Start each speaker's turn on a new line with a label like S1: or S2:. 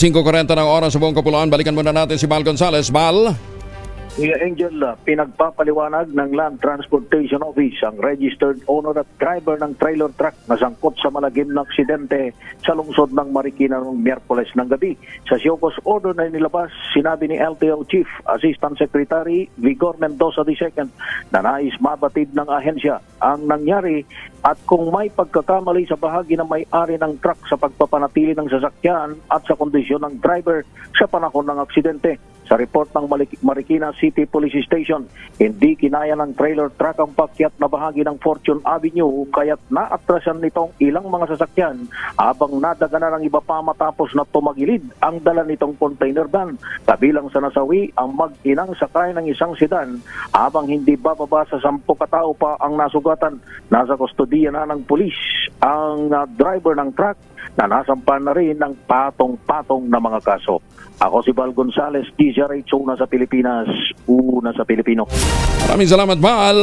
S1: 5:40 ng oras sa buong Kapuluan. Balikan muna natin si Bal Gonzales. Bal?
S2: Kuya Angel, pinagpapaliwanag ng Land Transportation Office ang registered owner at driver ng trailer truck na sangkot sa malagim na aksidente sa lungsod ng Marikina noong Miyerkules ng gabi. Sa Siokos order na nilabas, sinabi ni LTO Chief Assistant Secretary Vigor Mendoza II na nais mabatid ng ahensya ang nangyari at kung may pagkakamali sa bahagi ng may-ari ng truck sa pagpapanatili ng sasakyan at sa kondisyon ng driver sa panahon ng aksidente. Sa report ng Marikina City Police Station, hindi kinaya ng trailer truck ang pakyat na bahagi ng Fortune Avenue kaya't naatrasan nitong ilang mga sasakyan habang nadagana ng iba pa matapos na tumagilid ang dala nitong container van. Kabilang sa nasawi ang mag-inang sakay ng isang sedan habang hindi bababa sa 10 katao pa ang nasugatan. Nasa kustodiya na ng pulis ang driver ng truck na nasampan na rin ng patong-patong na mga kaso. Ako si Bal Gonzales, DZRH, una sa Pilipinas, una sa Pilipino.
S1: Maraming salamat, Bal.